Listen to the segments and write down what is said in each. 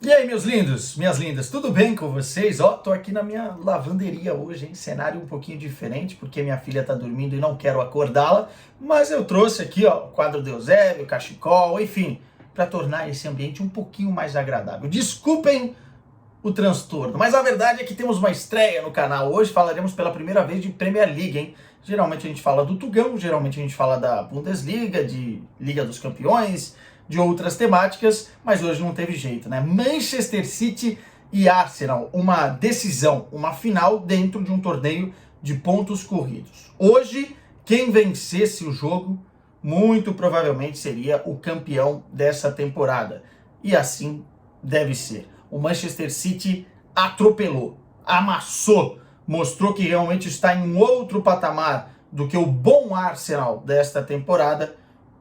E aí, meus lindos, minhas lindas, tudo bem com vocês? Ó, tô aqui na minha lavanderia hoje, hein? Cenário um pouquinho diferente, porque minha filha tá dormindo e não quero acordá-la, mas eu trouxe aqui, ó, o quadro do Eusébio, o cachecol, enfim, para tornar esse ambiente um pouquinho mais agradável. Desculpem o transtorno, mas a verdade é que temos uma estreia no canal. Hoje falaremos pela primeira vez de Premier League, hein? Geralmente a gente fala do Tugão, geralmente a gente fala da Bundesliga, de Liga dos Campeões, de outras temáticas, mas hoje não teve jeito, né? Manchester City e Arsenal, uma decisão, uma final dentro de um torneio de pontos corridos. Hoje, quem vencesse o jogo, muito provavelmente seria o campeão dessa temporada. E assim deve ser. O Manchester City atropelou, amassou, mostrou que realmente está em um outro patamar do que o bom Arsenal desta temporada,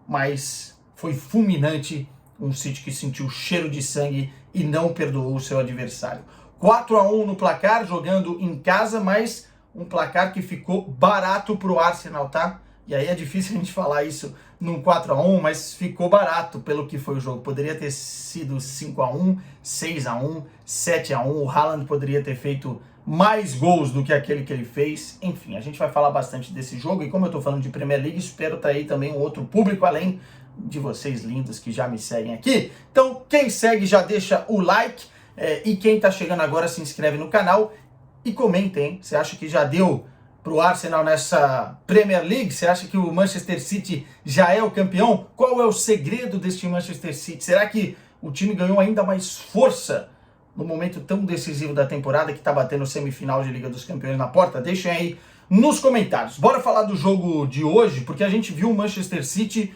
mas foi fulminante, um City que sentiu cheiro de sangue e não perdoou o seu adversário. 4-1 no placar, jogando em casa, mas um placar que ficou barato para o Arsenal, tá? E aí é difícil a gente falar isso num 4-1, mas ficou barato pelo que foi o jogo. Poderia ter sido 5-1, 6-1, 7-1, o Haaland poderia ter feito mais gols do que aquele que ele fez. Enfim, a gente vai falar bastante desse jogo, e como eu tô falando de Premier League, espero trazer também um outro público, além de vocês lindos que já me seguem aqui. Então, quem segue já deixa o like, e quem tá chegando agora se inscreve no canal e comenta, hein? Você acha que já deu pro Arsenal nessa Premier League? Você acha que o Manchester City já é o campeão? Qual é o segredo deste Manchester City? Será que o time ganhou ainda mais força no momento tão decisivo da temporada, que tá batendo semifinal de Liga dos Campeões na porta? Deixem aí nos comentários. Bora falar do jogo de hoje, porque a gente viu o Manchester City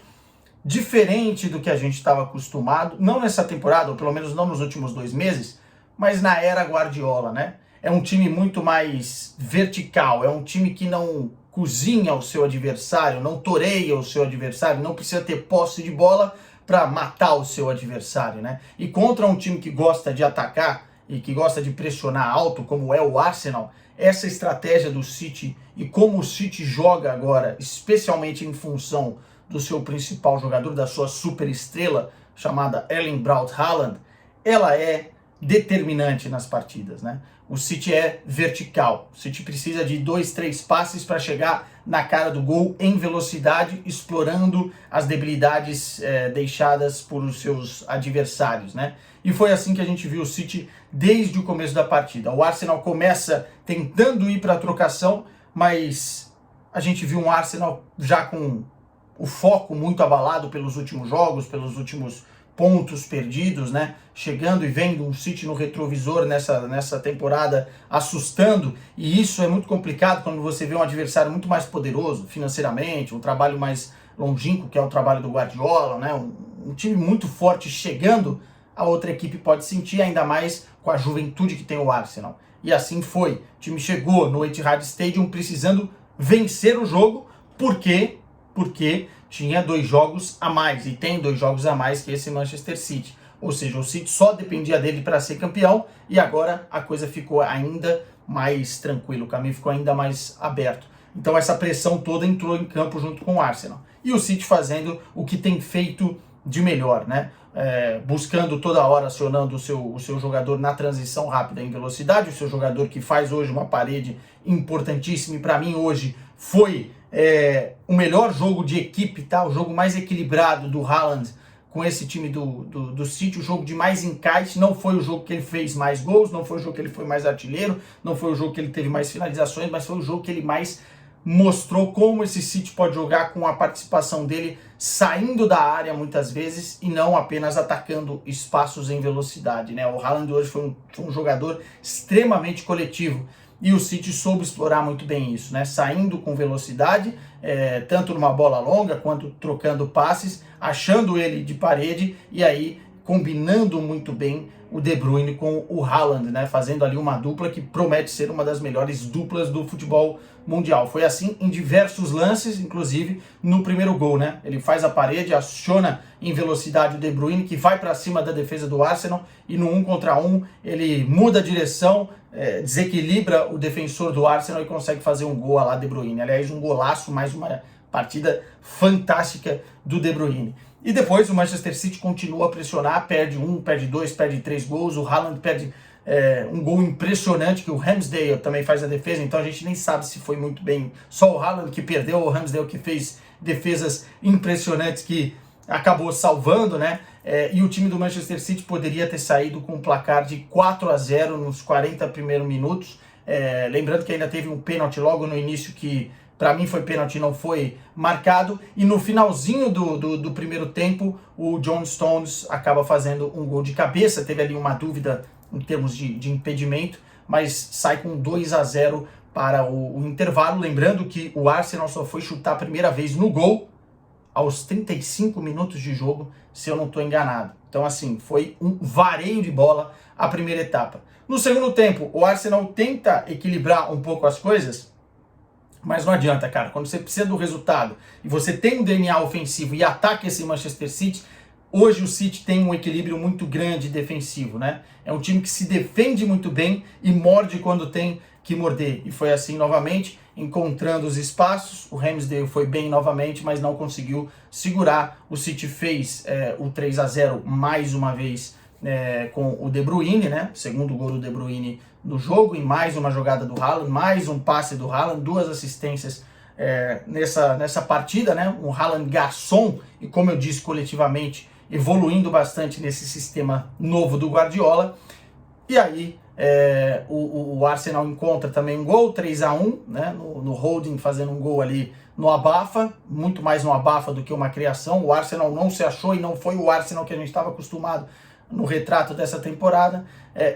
diferente do que a gente estava acostumado, não nessa temporada, ou pelo menos não nos últimos 2 meses, mas na era Guardiola, né? É um time muito mais vertical, é um time que não cozinha o seu adversário, não toreia o seu adversário, não precisa ter posse de bola para matar o seu adversário, né? E contra um time que gosta de atacar e que gosta de pressionar alto, como é o Arsenal, essa estratégia do City e como o City joga agora, especialmente em função do seu principal jogador, da sua superestrela, chamada Erling Braut Haaland, ela é determinante nas partidas, né? O City é vertical, o City precisa de 2, 3 passes para chegar na cara do gol em velocidade, explorando as debilidades deixadas por os seus adversários, né? E foi assim que a gente viu o City desde o começo da partida. O Arsenal começa tentando ir para a trocação, mas a gente viu um Arsenal já com o foco muito abalado pelos últimos jogos, pelos últimos pontos perdidos, né? Chegando e vendo um City no retrovisor nessa temporada, assustando, e isso é muito complicado quando você vê um adversário muito mais poderoso financeiramente, um trabalho mais longínquo, que é o trabalho do Guardiola, né? Um time muito forte chegando, a outra equipe pode sentir, ainda mais com a juventude que tem o Arsenal. E assim foi. O time chegou no Etihad Stadium precisando vencer o jogo, porque tinha 2 jogos a mais, e tem 2 jogos a mais que esse Manchester City. Ou seja, o City só dependia dele para ser campeão, e agora a coisa ficou ainda mais tranquila, o caminho ficou ainda mais aberto. Então essa pressão toda entrou em campo junto com o Arsenal. E o City fazendo o que tem feito de melhor, né? Buscando toda hora, acionando o seu jogador na transição rápida em velocidade, o seu jogador que faz hoje uma parede importantíssima, e para mim hoje foi o melhor jogo de equipe, tá? O jogo mais equilibrado do Haaland com esse time do City, o jogo de mais encaixe. Não foi o jogo que ele fez mais gols, não foi o jogo que ele foi mais artilheiro, não foi o jogo que ele teve mais finalizações, mas foi o jogo que ele mais mostrou como esse City pode jogar, com a participação dele saindo da área muitas vezes e não apenas atacando espaços em velocidade, né? O Haaland hoje foi um jogador extremamente coletivo, e o City soube explorar muito bem isso, né? Saindo com velocidade, tanto numa bola longa quanto trocando passes, achando ele de parede, e aí combinando muito bem o De Bruyne com o Haaland, né? Fazendo ali uma dupla que promete ser uma das melhores duplas do futebol mundial. Foi assim em diversos lances, inclusive no primeiro gol, né? Ele faz a parede, aciona em velocidade o De Bruyne, que vai para cima da defesa do Arsenal, e no 1 contra 1 ele muda a direção, desequilibra o defensor do Arsenal e consegue fazer um gol à la De Bruyne. Aliás, um golaço, mais uma partida fantástica do De Bruyne. E depois o Manchester City continua a pressionar, perde 1, perde 2, perde 3 gols, o Haaland perde um gol impressionante, que o Ramsdale também faz a defesa, então a gente nem sabe se foi muito bem só o Haaland que perdeu, ou o Ramsdale que fez defesas impressionantes que acabou salvando, né? E o time do Manchester City poderia ter saído com um placar de 4-0 nos 40 primeiros minutos, lembrando que ainda teve um pênalti logo no início que para mim foi pênalti e não foi marcado, e no finalzinho do primeiro tempo o John Stones acaba fazendo um gol de cabeça, teve ali uma dúvida em termos de impedimento, mas sai com 2-0 para o intervalo, lembrando que o Arsenal só foi chutar a primeira vez no gol aos 35 minutos de jogo, se eu não estou enganado. Então assim, foi um vareio de bola a primeira etapa. No segundo tempo, o Arsenal tenta equilibrar um pouco as coisas, mas não adianta, cara. Quando você precisa do resultado e você tem um DNA ofensivo e ataca esse Manchester City, hoje o City tem um equilíbrio muito grande defensivo, né? É um time que se defende muito bem e morde quando tem que morder. E foi assim novamente, encontrando os espaços. O Ramsdale foi bem novamente, mas não conseguiu segurar. O City fez o 3-0 mais uma vez com o De Bruyne, né? Segundo gol do De Bruyne no jogo, e mais uma jogada do Haaland, mais um passe do Haaland, 2 assistências nessa partida, né? Um Haaland garçom, e como eu disse, coletivamente evoluindo bastante nesse sistema novo do Guardiola. E aí o Arsenal encontra também um gol, 3-1, né? No holding, fazendo um gol ali no abafa, muito mais no abafa do que uma criação. O Arsenal não se achou e não foi o Arsenal que a gente estava acostumado no retrato dessa temporada,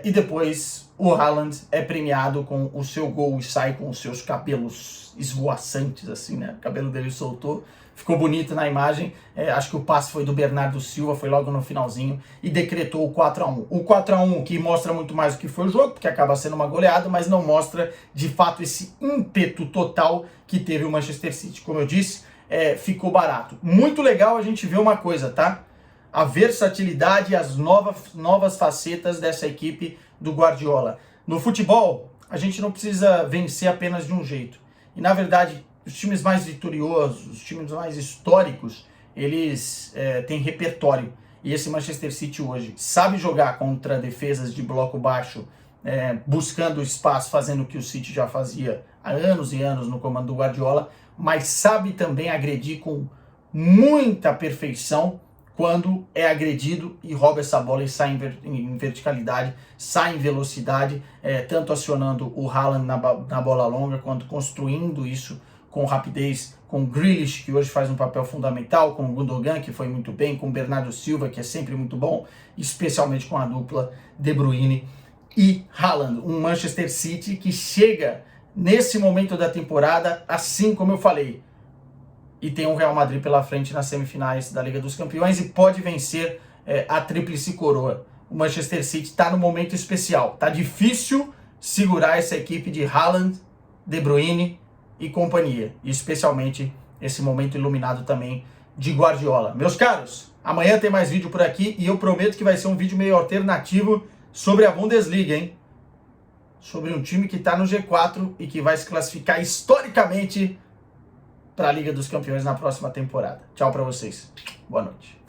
e depois o Haaland é premiado com o seu gol e sai com os seus cabelos esvoaçantes, assim, né? O cabelo dele soltou, ficou bonito na imagem. Acho que o passe foi do Bernardo Silva, foi logo no finalzinho, e decretou o 4-1. O 4-1 que mostra muito mais o que foi o jogo, porque acaba sendo uma goleada, mas não mostra de fato esse ímpeto total que teve o Manchester City. Como eu disse, ficou barato. Muito legal a gente ver uma coisa, tá? A versatilidade e as novas facetas dessa equipe do Guardiola. No futebol, a gente não precisa vencer apenas de um jeito. E, na verdade, os times mais vitoriosos, os times mais históricos, eles têm repertório. E esse Manchester City hoje sabe jogar contra defesas de bloco baixo, buscando espaço, fazendo o que o City já fazia há anos e anos no comando do Guardiola, mas sabe também agredir com muita perfeição quando é agredido e rouba essa bola e sai em verticalidade, sai em velocidade, tanto acionando o Haaland na bola longa, quanto construindo isso com rapidez, com o Grealish, que hoje faz um papel fundamental, com o Gundogan, que foi muito bem, com o Bernardo Silva, que é sempre muito bom, especialmente com a dupla De Bruyne e Haaland. Um Manchester City que chega nesse momento da temporada, assim como eu falei, e tem um Real Madrid pela frente nas semifinais da Liga dos Campeões e pode vencer a tríplice coroa. O Manchester City está no momento especial. Tá difícil segurar essa equipe de Haaland, De Bruyne e companhia. E especialmente esse momento iluminado também de Guardiola. Meus caros, amanhã tem mais vídeo por aqui e eu prometo que vai ser um vídeo meio alternativo sobre a Bundesliga, hein? Sobre um time que está no G4 e que vai se classificar historicamente para a Liga dos Campeões na próxima temporada. Tchau para vocês. Boa noite.